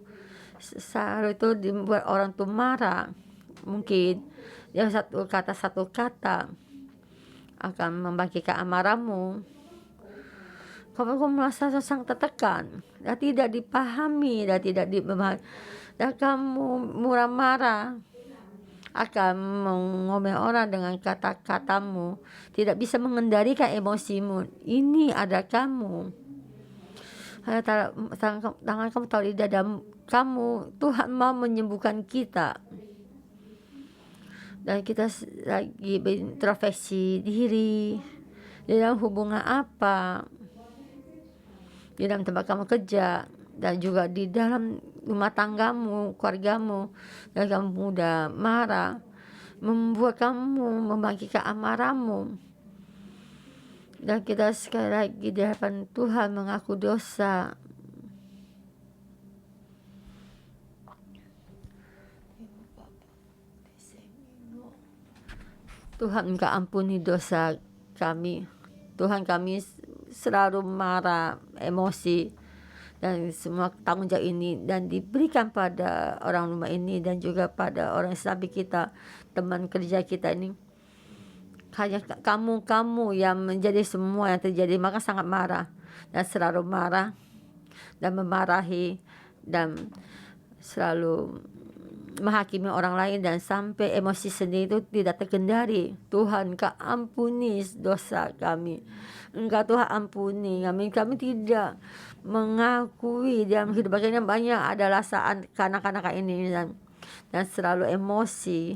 [SPEAKER 1] itu dibuat orang tuh marah. Mungkin yang satu kata akan membangkitkan amarahmu. Kamu merasa sangat tertekan dan tidak dipahami dan tidak dipahami, dan kamu murah marah, akan mengomel orang dengan kata-katamu, tidak bisa mengendalikan emosimu. Ini ada kamu. Tangan kamu taruh di dada kamu. Tuhan mau menyembuhkan kita, dan kita lagi berintrospeksi diri di dalam hubungan apa, di dalam tempat kamu kerja, dan juga di dalam rumah tanggamu, keluargamu, dan kamu mudah marah, membuat kamu membangkitkan amarahmu. Dan kita sekali lagi di hadapan Tuhan mengaku dosa. Tuhan, Engkau ampuni dosa kami. Tuhan, kami selalu marah, emosi, dan semua tanggung jawab ini dan diberikan pada orang rumah ini, dan juga pada orang sahabat kita, teman kerja kita ini. Hanya kamu yang menjadi semua yang terjadi. Maka sangat marah dan selalu marah dan memarahi dan selalu menghakimi orang lain, dan sampai emosi sendiri itu tidak terkendali. Tuhan, Engkau ampuni dosa kami. Engkau Tuhan ampuni kami. Kami tidak mengakui dalam hidup bagian yang banyak adalah saat kanak-kanak ini dan selalu emosi.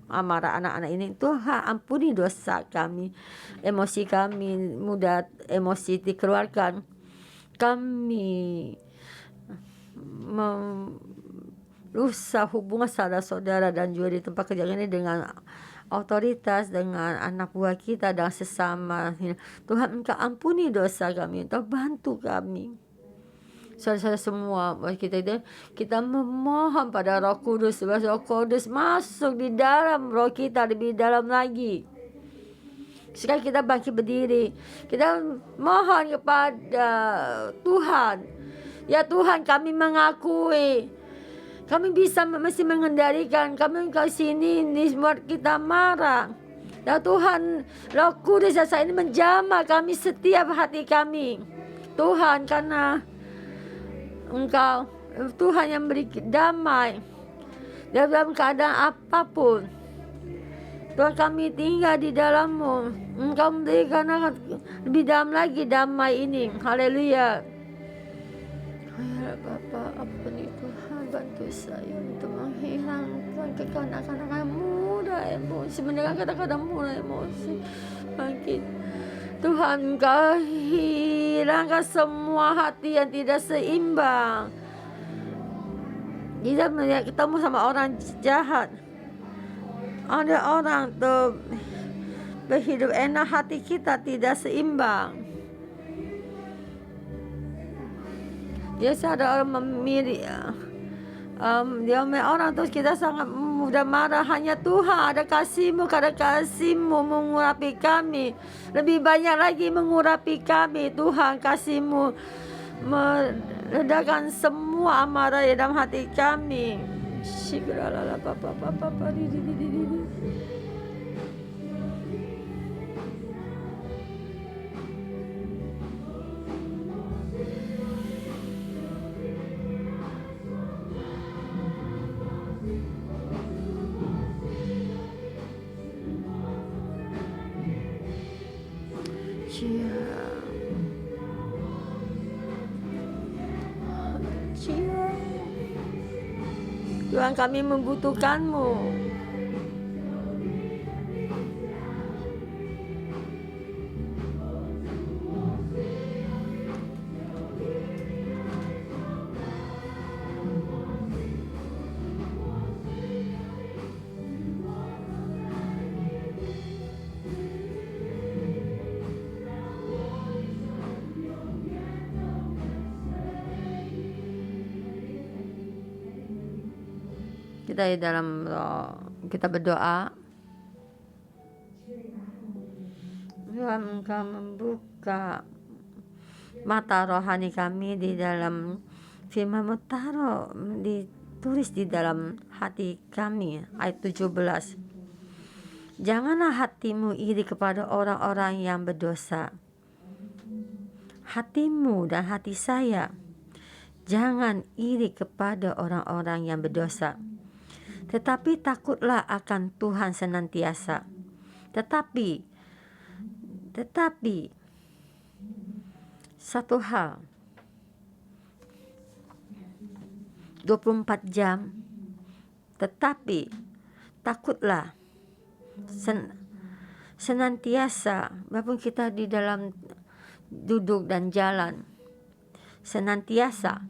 [SPEAKER 1] amarah anak-anak ini. Tuhan ampuni dosa kami, emosi kami, mudah emosi dikeluarkan. Kami merusak hubungan saudara-saudara dan juga di tempat kerja ini dengan otoritas, dengan anak buah kita dan sesama. Tuhan, Engkau ampuni dosa kami, Engkau bantu kami. Saudara-saudara semua, kita memohon pada Roh Kudus, Roh Kudus masuk di dalam roh kita lebih dalam lagi. Sekarang kita bangkit berdiri, kita mohon kepada Tuhan. Ya Tuhan, kami mengakui kami masih mengendalikan, kami ke sini membuat kita marah. Ya Tuhan, Roh Kudus saat ini menjamah kami setiap hati kami. Tuhan, karena Engkau Tuhan yang beri damai dalam keadaan apapun. Tuhan, kami tinggal di dalam-Mu. Engkau memberikan lebih dalam lagi damai ini. Haleluya. Ya Bapa, ampuni Tuhan, bantu saya untuk menghilangkan kekanak-kanakan muda emosi, mendengar kata-kata muda emosi. Bangkit Tuhan, Engkau hilangkan semua hati yang tidak seimbang. Kita melihat ketemu sama orang jahat, ada orang tuh berhidup enak, hati kita tidak seimbang. Biasa ada orang memilih dia orang terus kita sangat mudah marah. Hanya Tuhan ada kasih-Mu, karena kasih-Mu mengurapi kami, lebih banyak lagi mengurapi kami. Tuhan, kasih-Mu meredakan semua amarah di dalam hati kami. Shikralala papa papa di. Tuhan, kami membutuhkan-Mu. Kita di dalam kita berdoa. Tuhan, Engkau membuka mata rohani kami di dalam firman-Mu, taruh ditulis di dalam hati kami. Ayat 17. Janganlah hatimu iri kepada orang-orang yang berdosa. Hatimu dan hati saya jangan iri kepada orang-orang yang berdosa. Tetapi takutlah akan Tuhan senantiasa. Tetapi satu hal, 24 jam, tetapi takutlah senantiasa, walaupun kita di dalam duduk dan jalan, senantiasa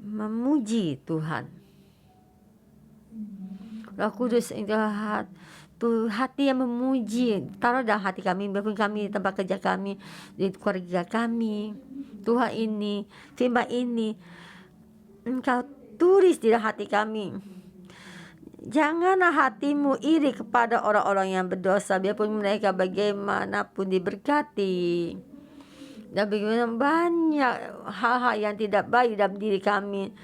[SPEAKER 1] memuji Tuhan. Roh Kudus itu hati yang memuji, taruh dalam hati kami, walaupun kami di tempat kerja kami, di keluarga kami. Tuhan ini, firman ini Engkau tulis di dalam hati kami. Janganlah hatimu iri kepada orang-orang yang berdosa, biarpun mereka bagaimanapun diberkati. Dan bagaimana banyak hal-hal yang tidak baik dalam diri kami,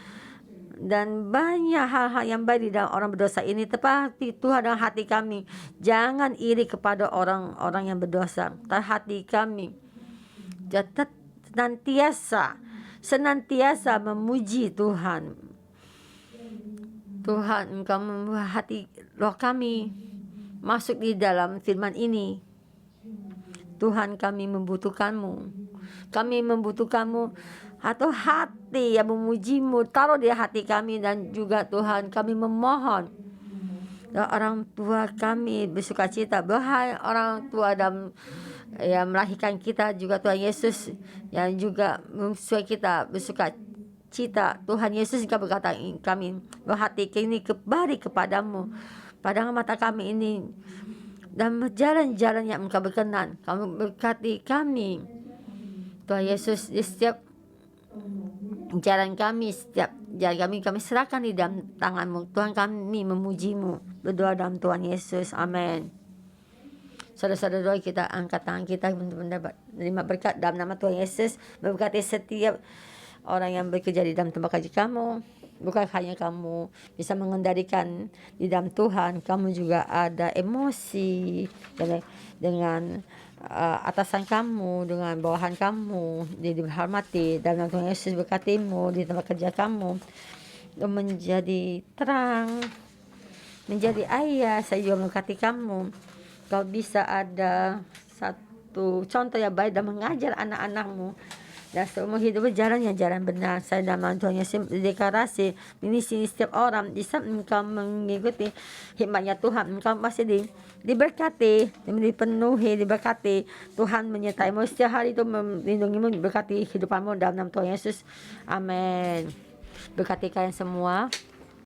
[SPEAKER 1] dan banyak hal-hal yang baik di dalam orang berdosa ini, tetapi Tuhan dalam hati kami, jangan iri kepada orang-orang yang berdosa. Dalam hati kami senantiasa memuji Tuhan. Tuhan, Engkau membuat hati roh kami masuk di dalam firman ini. Tuhan, kami membutuhkan-Mu. Kami membutuhkan-Mu, atau hati yang memuji-Mu taruh di hati kami. Dan juga Tuhan, kami memohon Dan orang tua kami bersuka cita. Wahai orang tua dalam yang melahirkan kita juga Tuhan Yesus, yang juga menyusui kita bersuka cita. Tuhan Yesus juga berkata kami, hati kini kembali kepadamu, pandang mata kami ini dan jalan-jalan yang Engkau berkenan. Kamu berkati kami Tuhan Yesus di setiap jalan kami, setiap jalan kami serahkan di dalam tangan-Mu. Tuhan, kami memuji-Mu, berdoa dalam Tuhan Yesus, amin. Saudara-saudara, doa kita, angkat tangan kita untuk menerima berkat dalam nama Tuhan Yesus. Memberkati setiap orang yang bekerja di dalam tempat kerja kamu. Bukan hanya kamu bisa mengendalikan di dalam Tuhan, kamu juga ada emosi dengan atasan kamu, dengan bawahan kamu, dihormati. Dan Tuhan Yesus berkatimu di tempat kerja kamu menjadi terang, menjadi ayah. Saya juga memberkati kamu. Kau bisa ada satu contoh yang baik dan mengajar anak-anakmu dan seumur hidup berjalan yang jalan benar. Saya dalam Tuhan Yesus deklarasi ini setiap orang di saat engkau mengikuti hikmatnya Tuhan, engkau pasti diberkati, dipenuhi, diberkati. Tuhan menyertaimu setiap hari itu, melindungimu, berkati hidupanmu dalam nama Tuhan Yesus, amin. Berkati kalian semua.